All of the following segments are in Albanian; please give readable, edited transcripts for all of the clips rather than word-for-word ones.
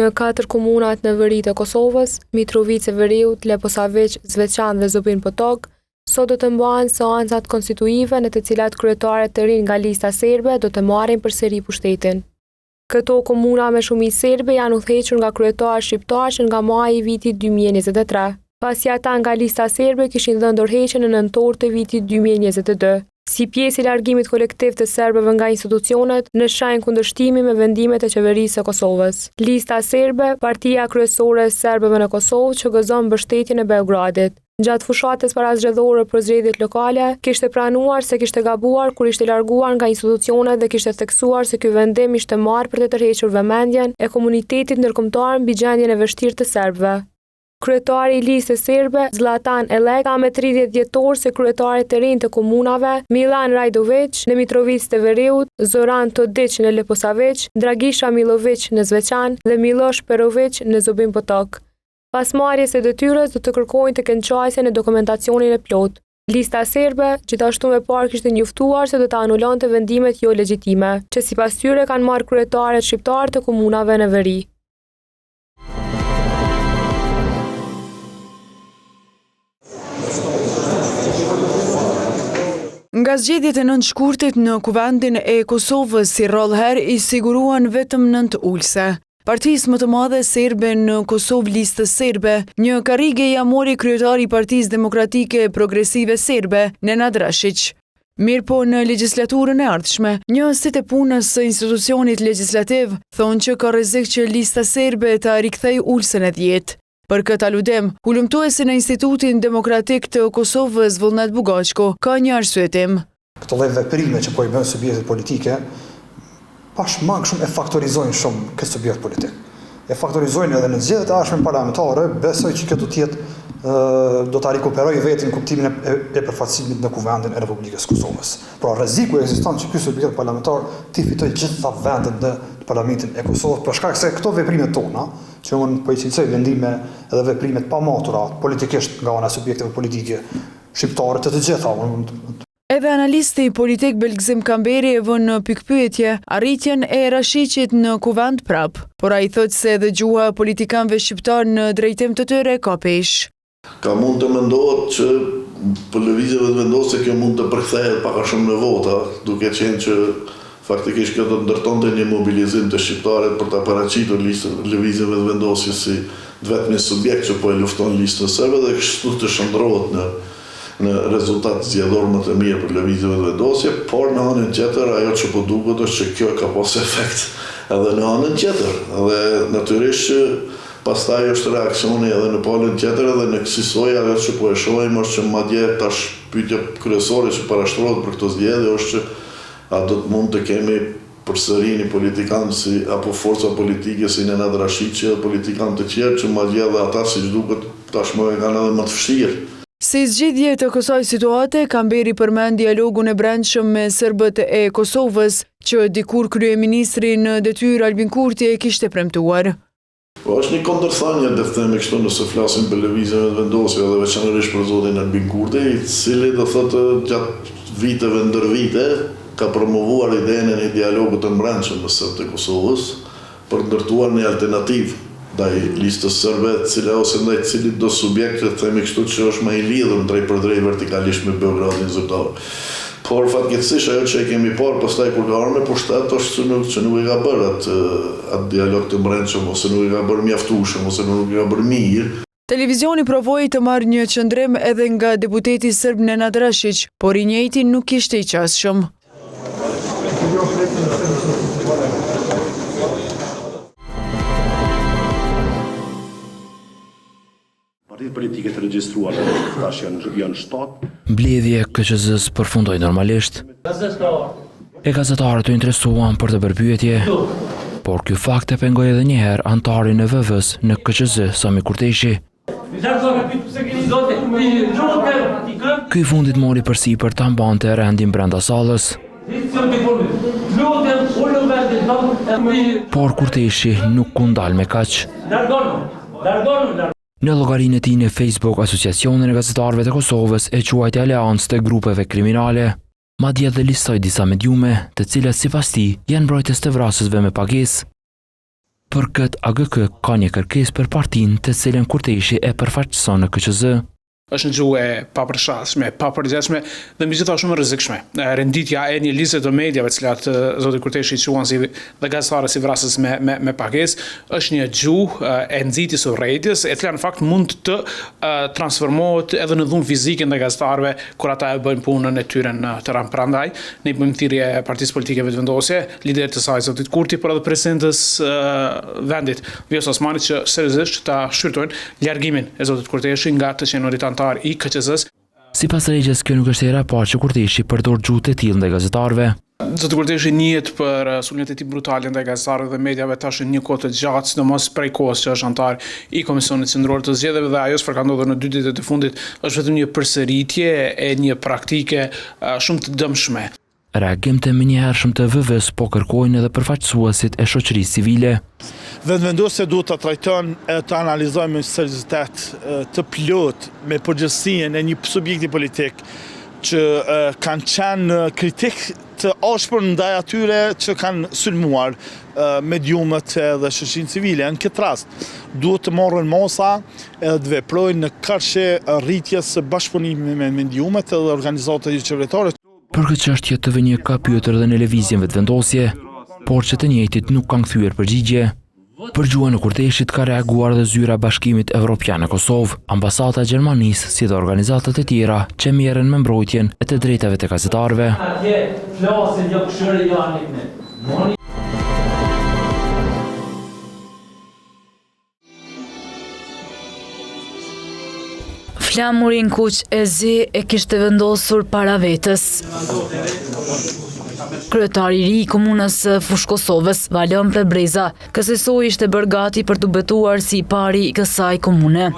Në 4 komunat në veri të Kosovës, Mitrovica e Veriut, Leposavić, Zvečan dhe Zubin Potok, sot do të mbahen seancat konstituive në të cilat kryetarët të rinj nga lista serbe do të marrin përsëri pushtetin. Këto komuna me shumicë serbe janë udhëhequr nga kryetarë shqiptar që nga maji i vitit 2023, pasi ata nga lista serbe kishin dhënë dorëheqjen në nëntor të vitit 2022, si pjesë e largimit kolektiv të serbëve nga institucionet në shenjë kundërshtimi me vendimet e qeverisë së Kosovës. Lista serbe, partia kryesore e serbëve në Kosovë që gëzon mbështetjen e Beogradit. Gjatë fushatës parazgjedhore për zgjedhjet lokale, kishte pranuar se kishte gabuar kur ishte larguar nga institucionet dhe kishte theksuar se ky vendim ishte marrë për të tërhequr vëmendjen e komunitetit ndërkombëtar mbi gjendjen e vështirë të serbëve. Kryetari i listës serbe, Zlatan Elek, ka me 30 dhjetor se kryetarit të rinj të komunave, Milan Rajdović në Mitrovicë të Veriut, Zoran Todić në Leposavić, Dragisha Milović në Zvečan dhe Miloš Perović në Zubin Potok. Pas marrjes së detyrës do të kërkojnë të kënaqësjen e dokumentacionin e plot. Lista serbe gjithashtu më parë kishte njoftuar se do të anulonte vendimet jo legjitime, që sipas tyre kanë marrë kryetarët shqiptar të komunave në veri. Nga zgjedhjet e 9 shkurtit në Kuvendin e Kosovës, si rrallëherë i siguruan vetëm 9 ulse. Partisë më të madhe serbe në Kosovë, Listës serbe, një karrige ja mori kryetari i Partisë Demokratike Progresive serbe, Nenad Rashić. Mirë po në legjislaturën e ardhshme, njësit e punës së institucionit legjislativ thonë që ka rrezik që Lista serbe ta rikthejë ulsen e 10. Për këtë aludim, hulumtuesi në Institutin Demokratik të Kosovës, Vullnet Bugaçko, ka një arsyetim. Këto lloj veprime që po i bën subjektet politike, pashmang shumë e faktorizojnë shumë këtë subjekt politik. E faktorizojnë edhe në zgjedhjet e ardhshme parlamentare, besoj që kjo do ta rikuperojë vetin kuptimin e përfaqësimit në Kuvendin e Republikës Kosovës. Pra rreziku ekziston që ky subjekt parlamentar të fitojë gjitha vendet në parlamentin e Kosovës, për shkak se këto veprime tona, që unë po i cilësoj vendime edhe veprimet pamatura politikisht nga ana e subjekteve politike shqiptare të gjitha. Edhe analisti politik Belgzim Kamberi e vënë në pikpyetje arritjen e Rashićit në Kuvend prap, por ai thotë se edhe gjuha politikanëve shqiptar në drejtim të tyre ka peshë. Ka mund të mendohet që për lëvizjeve të vendosë kjo mund të përkthehet pak a shumë në vota, duke qenë që faktikisht kjo do të ndërtonte një mobilizim të shqiptarët për ta paraqitur lëvizjeve të vendosjes si vetëm një subjekt që po e lufton listën serbe dhe kështu të shndrohet në rezultat zgjedhor më të mirë për lëvizjeve të vendosje, por në anën tjetër ajo që po duket është që kjo ka pas efekt edhe në anën tjetër. Dhe natyrisht që pastaj është reaksioni edhe në palën tjetër edhe në kësaj ajo që po e shohim është që madje tash pyetja kryesore që parashtrohet për këto zgjedhje është që a do të mund të kemi përsëri një politikan apo forca politike si Nenad Rashići dhe politikanë të tjerë që madje edhe ata siç duket tashmë kanë edhe më të vështirë. Si zgjidhje të kësaj situate, Kamberi përmend dialogun e brendshëm me serbët e Kosovës, që dikur kryeministri në detyrë Albin Kurti e kishte premtuar. Po është një kundërthënie le të themi kështu nëse flasim për lëvizjen e vendosjeve dhe veçanërisht për zotin Albin Kurti, i cili do thotë gjatë viteve ndër vite ka promovuar idenë e një dialogu të brendshëm me serbët e Kosovës për ndërtuar një alternativë ndaj listës serbe, ose ndaj cilit do subjekt të themi kështu që është më i lidhur drejt për drejt vertikalisht me Beogradin zyrtar. Por fatkeqësisht ajo që e kemi parë pastaj kur ka ardhur në pushtet është që nuk e ka bërë atë dialog të brendshëm ose nuk e ka bërë mjaftueshëm ose nuk e ka bërë mirë. Televizioni provoi të marrë një qëndrim edhe nga deputeti serb Nenad Rashić, por i njëjti nuk ishte i qasshëm. Politike të regjistruara tash janë 7. Mbledhje KQZ-s përfundoi normalisht. Gazetarët u interesuan për të bërë pyetje, por ky fakt e pengoi edhe një herë antarin e VV-s në KQZ, Sami Kurteshi. Ky fundit mori përsipër ta mbante rendin brenda sallës. Por Kurteshi nuk u ndal me kaq. Në llogarinë e tij në Facebook, Asociacionin e Gazetarëve të Kosovës e quajti aleancë të grupeve kriminale, madje dhe listoi disa mediume, të cilat sipas tij janë mbrojtës të vrasësve me pagesë. Për këtë AGK ka një kërkesë për partinë të cilën Kurteshi e përfaqëson në KQZ. Është një gjuhë e papërshtatshme, papërgjeshme dhe megjithatë shumë e rrezikshme. Renditja e një liste të mediave të cilat zoti Kurteshi quan si dhe gazetarë si vrasës me pagesë, është një gjuhë e nxitjes së urrëties, e cila në fakt mund të transformohet edhe në dhunë fizike ndaj gazetarëve kur ata e bëjnë punën e tyre në terren. Prandaj, ne bëjmë thirrje partisë politike vetëvendosje, liderit të saj zotit Kurti, por edhe presidentës vendit Vjosa Osmani që seriozisht ta shqyrtojnë largimin e zotit Kurteshi nga të qenurit i KQZ-s. Sipas legjes, kjo nuk është hera e parë që Kurteshi përdor gjuhë të tillë ndaj gazetarëve. Zoti Kurteshi njihet për sulmet e tij brutale ndaj gazetarëve dhe mediave tash në një kohë të gjatë, sidomos prej kohës që është antar i Komisionit Qendror të Zgjedhjeve dhe ajo çfarë ka ndodhur në 2 ditët e fundit është vetëm një përsëritje e një praktike shumë të dëmshme. Reagim të menjëhershëm të VV-s po kërkojnë edhe përfaqësuesit e shoqërisë civile. Vetëvendosja duhet të trajton e të analizojmë me seriozitet të plot me përgjithësinë e një subjekti politik që kanë qenë kritik të ashpër ndaj atyre që kanë sulmuar mediumet dhe shoqërinë civile. Në këtë rast duhet të marrin mosa edhe të veprojnë në qarkë rritjes së bashkëpunimit me mediumet dhe organizatat qeveritare. Për këtë çështje të vënë ka pyetur edhe në lëvizjen vetëvendosje, por që të njëjtit nuk kanë kthyer përgjigje. Për gjuhën e Kurteshit ka reaguar dhe zyra Bashkimit Evropian në Kosovë, ambasada e Gjermanisë si dhe organizatat e tjera që merren me mbrojtjen e të drejtave të gazetarëve. Flamurin kuq e zi e kishte vendosur para vetës. Kryetari i ri i komunës Fushë Kosovës, Valon Prebreza, kësaj ishte bërë gati për të betuar si i pari i kësaj komune.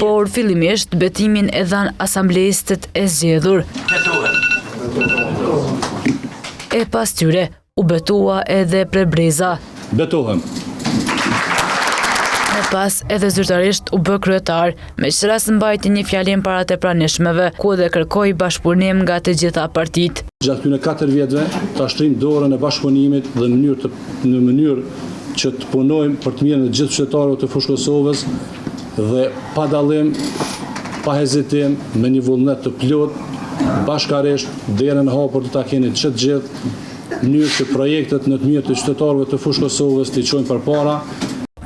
Por fillimisht betimin e dhan asamblesët e zgjedhur. E pas tyre u betua edhe Prebreza. Betohem. Me pas edhe zyrtarisht u bë kryetar, me që rast mbajti një fjalë para të pranishmeve, ku edhe kërkoi bashkëpunim nga të gjitha partitë. Gjatë këtyre 4 vjetëve ta shtrim dorën e bashkëpunimit dhe në mënyrë që të punojmë për të mirën e gjithë qytetarëve të Fushë Kosovës dhe pa dallim, pa hezitim, me një vullnet të plot, bashkarisht derën e hapur të ta keni të gjithë, në mënyrë që projektet në të mirë të qytetarëve të Fushë Kosovës të çojnë përpara.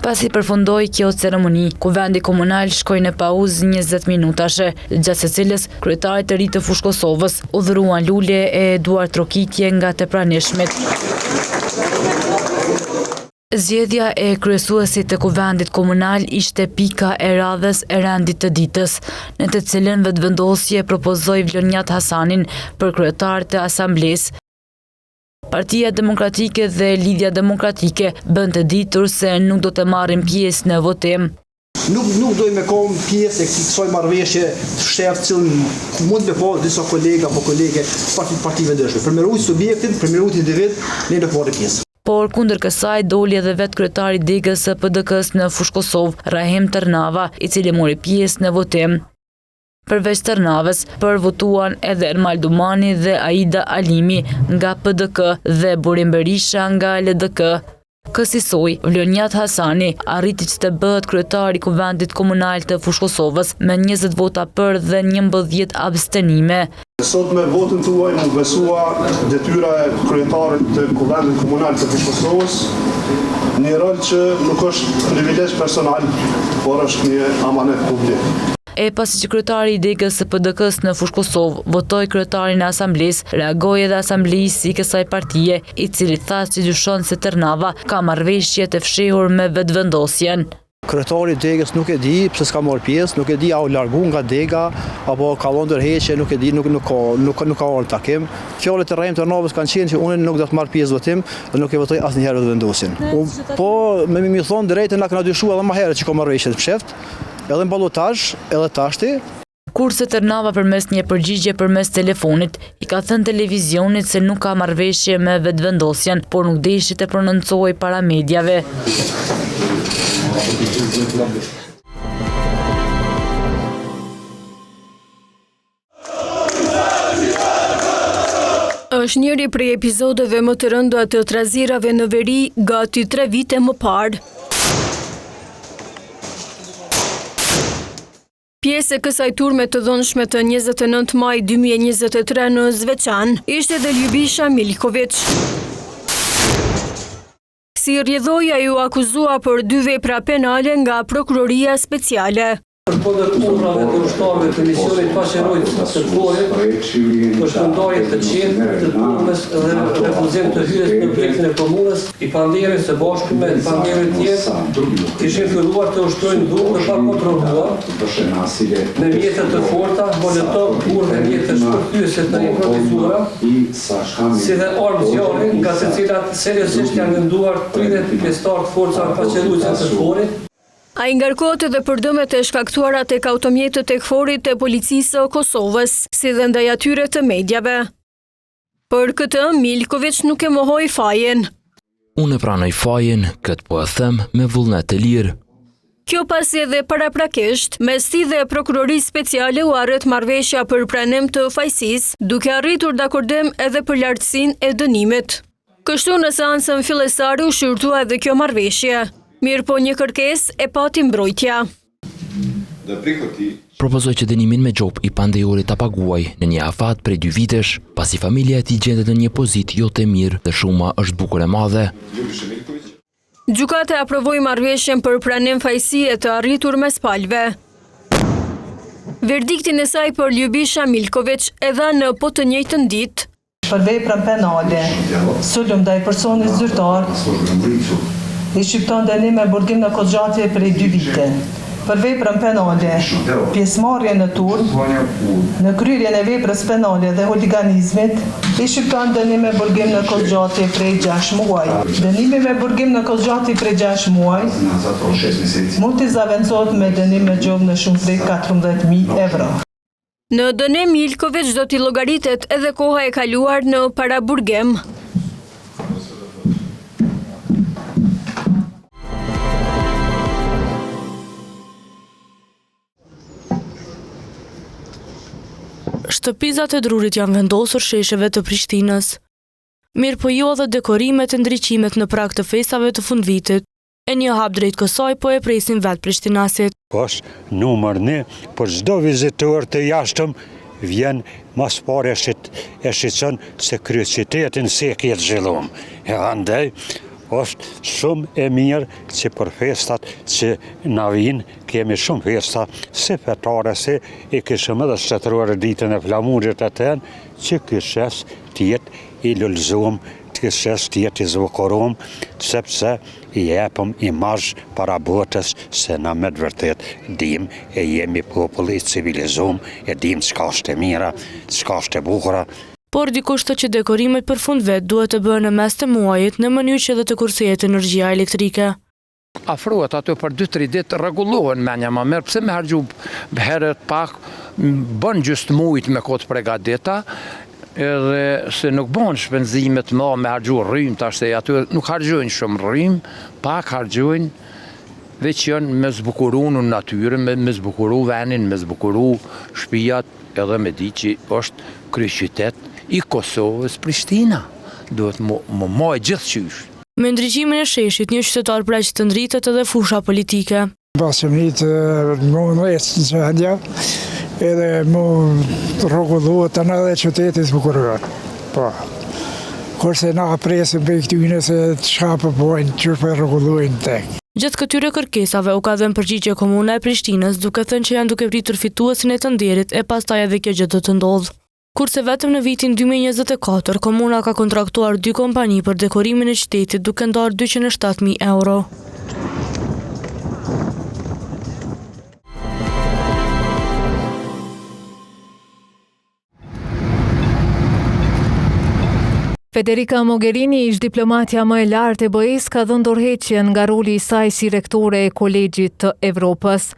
Pasi përfundoi kjo ceremoni, kuvendi komunal shkoi në pauzë 20 minutashe, gjatë së cilës kryetarit të ri të Fushë Kosovës udhëruan lule e duar trokitje nga të pranishmit. Zgjedhja e kryesuesit të kuvendit komunal ishte pika e radhës e rendit të ditës, në të cilën vetëvendosje propozoi Vlonjat Hasanin për kryetar të asamblesë. Partia Demokratike dhe Lidhja Demokratike bën të ditur se nuk do të marrin pjesë në votim. Nuk dojmë me kom pjesë e kësaj marrëveshje të fshehtë cilën mund të bëjë disa kolegë apo kolege partive ndryshme. Për meruj subjektin, për meruj individ, ne do të marrim pjesë. Por kundër kësaj doli edhe vetë kryetari degës së PDK-s në Fushë Kosovë, Rahim Tërnava, i cili mori pjesë në votim. Përveç Tërnavës, votuan edhe Ermal Dumani dhe Aida Alimi nga PDK dhe Burim Berisha nga LDK. Kësaj, Vlonjat Hasani arriti që të bëhet kryetari i kuvendit komunal të Fushë Kosovës me 20 vota për dhe 11 abstenime. Sot me votën tuaj më besua detyra e kryetarit të kuvendit komunal të Fushë Kosovës, një rol që nuk është privilegj personal, por është një amanet publik. E pasi që kryetari i degës së PDK-s në Fushë Kosovë votoi kryetarin e asamblesë, reagoi edhe asamblesi i kësaj partie, i cili tha se dyshon se Tërnava ka marrëveshje të fshehur me vetëvendosjen. Kryetari i degës nuk e di pse s'ka marrë pjesë, nuk e di a u largu nga dega apo ka vënë ndërheqje, nuk e di, nuk ka ardhur takim. Fjalët e Rahim Tërnavës kanë qenë që unë nuk do të marr pjesë votim dhe nuk e votoj asnjëherë vetëvendosjen. Po me thon drejtën na kanë dyshuar edhe më herët që ka marrëveshje të fshehtë. Edhe në ballotazh, edhe tashti. Kurse Tërnava përmes një përgjigje përmes telefonit, i ka thënë televizionit se nuk ka marrëveshje me vetëvendosjen, por nuk deshi të prononcojë para mediave. Është njëri prej epizodeve më të rënda të trazirave në veri gati 3 vite më parë. Pjesë e kësaj turme të dhënshme të 29 maj 2023 në Zveçan ishte dhe Ljubisha Miljković. Si rrjedhoja ju akuzua për 2 vepra penale nga Prokuroria Speciale. Përpondër urdhrave të ushtarëve të misionit pasqyrojtës së Florit, për shpërndarje të qetë të punës dhe refuzim të hyrjes në objektin e komunës, i panderi së bashku me panderi tjerë kishin filluar të ushtrojnë dhurë të pakontrolluar me mjetët të forta, molotov, burë dhe mjetët shpërthyese të improvizuara, si dhe armë zjarri, nga të cilat seriozisht janë venduar 30 pjesëtar të forcave pasqyrojtëse të Florit. A i ngarkohet edhe për dëmet e shkaktuara tek automjetët e këforit të policisë së Kosovës, si dhe ndaj atyre të medjave. Për këtë, Miljković nuk e mohoi fajen. Unë e pranoj fajen, këtë po e them me vullnet të lirë. Kjo pasi edhe paraprakisht, mes tij dhe Prokurorisë Speciale u arret marrëveshja për pranim të fajsisë, duke arritur dakordim edhe për lartësinë e dënimit. Kështu në seancën fillestare u shqyrtua edhe kjo marrëveshje. Mirë po një kërkes e pati mbrojtja. Propozoj që dënimin me gjop i pandejorit ta paguaj në një afat prej 2 vitesh, pasi familja e tij gjendet në një pozitë jo të mirë dhe shuma është bukur e madhe. Gjykata aprovoi marrëveshjen për pranim fajësie të arritur mes palëve. Verdiktin e saj për Ljubisha Miljković e dha në po të njëjtën ditë. Për veprën penale, sulm ndaj personit zyrtar, i shqipton dënim me burgim në kohëzgjatje prej 2 vite. Për veprën penale, pjesëmarrje në turp, në kryerjen e veprës penale dhe huliganizmit, i shqipton dënim me burgim në kohëzgjatje prej 6 muaj. Dënimi me burgim në kohëzgjatje prej 6 muaj mund të zaventohet me dënim me gjobë në shumë prej 14.000 euro. Në dënim Miljković do t'i llogaritet edhe koha e kaluar në paraburgim. Shtëpizat e Drurit janë vendosur shesheve të Prishtinës. Mirë po jo edhe dekorimet e ndriqimet në prag të festave të fundvitit. E një hap drejt kësaj po e presin vetë prishtinasit. Është numër 1, për çdo vizitor të jashtëm vjen mas pare e shqetëson se kryeqytetin se ketë zhvillum. E andaj është shumë e mirë që për festat që na vinë, kemi shumë festa si fetare, si i kishëm edhe shtetërore ditën e flamurit e ten, që këshes tjetë i lullëzum, këshes tjetë i zvukorum, sepse i jepëm imazh para botës se na me të vërtet dim e jemi popull i civilizum, e dim çka është e mira, çka është e bukura. Por dikush thotë që dekorimet për fund vet duhet të bëhen në mes të muajit në mënyrë që dhe të kursehet energjia elektrike. Afrohet ato për 2-3 ditë rregullohen menja më mirë, pse me harxhu herët pak bën gjysmë muajit me kohë të përgatita, edhe se nuk bën shpenzime të mëdha me harxhu rrym, tash se aty nuk harxhojnë shumë rrym, pak harxhojnë veç janë me zbukuru në natyrën, me zbukuru venin, me zbukuru shtëpiat, edhe me di që është kryeqytet i Kosovës, Prishtina. Duhet më maj gjithçysh. Me ndriqimin e sheshit, një qytetar praq të ndritet edhe fusha politike. Pas që mitë më nëjtë në qëndja, edhe më rregullohet të në dhe qytetit zbukuruar. Po. Kurse na presim për këtyne se të shka përbojnë, qërë për rregullojnë tek. Gjatë këtyre kërkesave u ka dhënë përgjigje komuna e Prishtinës, duke thënë që janë duke pritur fituesin e të nderit e pastaj edhe kjo gjë do të ndodhë. Kurse vetëm në vitin 2024, komuna ka kontraktuar 2 kompani për dekorimin e qytetit duke ndarë 207.000 euro. Federica Mogherini, ish diplomatja më e lartë e BE-s, ka dhënë dorëheqjen nga roli i saj si rektore e Kolegjit të Evropës.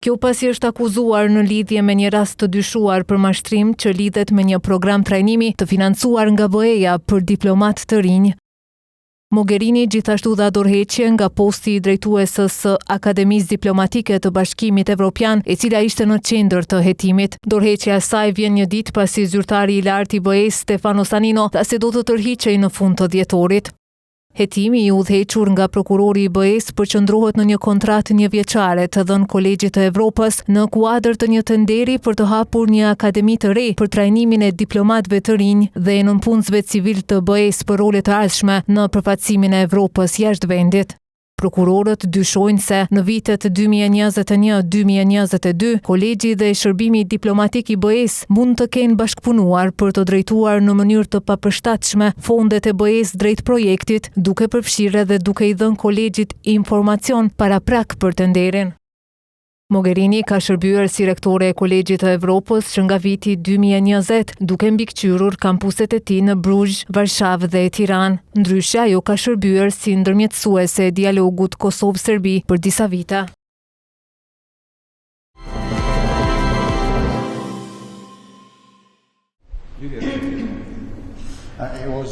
Kjo pasi është akuzuar në lidhje me një rast të dyshuar për mashtrim që lidhet me një program trajnimi të financuar nga BE-ja për diplomat të rinj. Mogherini gjithashtu dha dorëheqje nga posti i drejtuesës së Akademisë Diplomatike të Bashkimit Evropian, e cila ishte në qendër të hetimit. Dorëheqja e saj vjen një ditë pasi zyrtari i lartë i BE-s Stefano Sanino tha se do të tërhiqej në fund të dhjetorit. Hetimi i udhëhequr nga prokurori i BE-s përqendrohet në një kontratë njëvjeçare të dhënë Kolegjit të Evropës në kuadër të një tenderi për të hapur një akademi të re për trajnimin e diplomatëve të rinj dhe nënpunësve civil të BE-s për role të ardhshme në përfaqësimin e Evropës jashtë vendit. Prokurorët dyshojnë se në vitet 2021-2022, Kolegji dhe Shërbimi Diplomatik i BE-s mund të kenë bashkëpunuar për të drejtuar në mënyrë të papërshtatshme fondet e BE-s drejt projektit, duke përfshirë dhe duke i dhënë Kolegjit informacion paraprak për tenderin. Mogherini ka shërbyer si rektore e Kolegjit të Evropës që nga viti 2020, duke mbikëqyrur kampuset e tij në Brugj, Varshavë dhe Tiranë. Ndryshe, ajo ka shërbyer si ndërmjetësuese e dialogut Kosovë-Serbi për disa vite.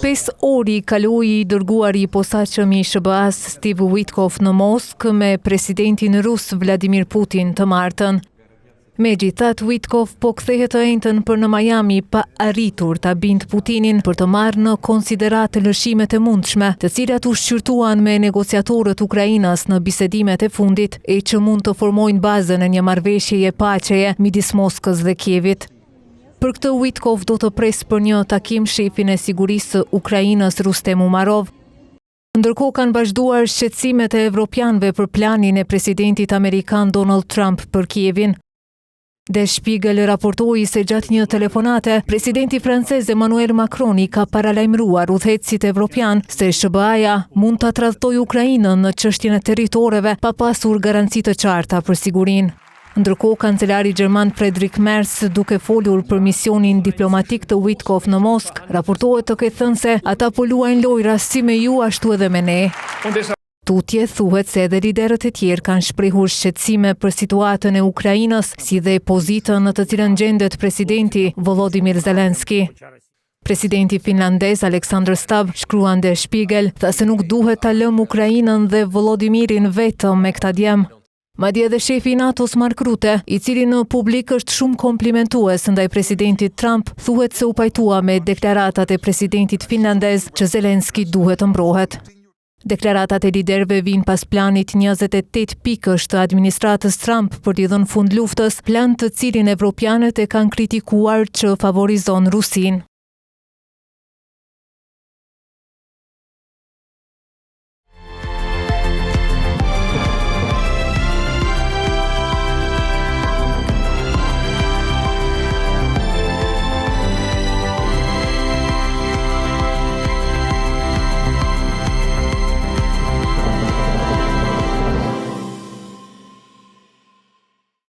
5 orë kaloi i dërguari i posaçëm i SBA-s Steve Witkoff në Moskë me presidentin rus Vladimir Putin të martën. Megjithatë, Witkoff po kthehet të njëjtën për në Miami pa arritur ta bindë Putinin për të marrë në konsideratë lëshimet e mundshme, të cilat u shqyrtuan me negociatorët Ukrainas në bisedimet e fundit e që mund të formojnë bazën e një marrëveshjeje paqeje midis Moskës dhe Kievit. Për këtë Witkoff do të presë për një takim shefin e sigurisë së Ukrainës Rustem Umarov. Ndërkohë kanë vazhduar shqetësimet e evropianëve për planin e presidentit amerikan Donald Trump për Kievin. Der Spiegel raportoi se gjatë një telefonate, presidenti francez Emmanuel Macron i ka paralajmëruar udhëheqësit evropian se SBA-ja mund ta tradhtojë Ukrainën në çështjen e territoreve pa pasur garanci të qarta për sigurinë. Ndërkohë, kancelari gjerman Friedrich Merz, duke folur për misionin diplomatik të Witkoff në Moskë, raportohet të ketë thënë se ata po luajnë lojra si me ju ashtu edhe me ne. Tutje thuhet se edhe liderët e tjerë kanë shprehur shqetësime për situatën e Ukrainës, si dhe pozitën në të cilën gjendet presidenti Volodymyr Zelensky. Presidenti finlandez Aleksandr Stubb, shkruan Der Spiegel, tha se nuk duhet ta lëm Ukrainën dhe Volodymyrin vetëm me këta djem. Madje edhe shefi i NATO-s Mark Rutte, i cili në publik është shumë komplimentues ndaj presidentit Trump, thuhet se u pajtua me deklaratat e presidentit finlandez që Zelensky duhet të mbrohet. Deklaratat e liderëve vijnë pas planit 28 pikësh të administratës Trump për t'i dhënë fund luftës, plan të cilin evropianët e kanë kritikuar që favorizon Rusinë.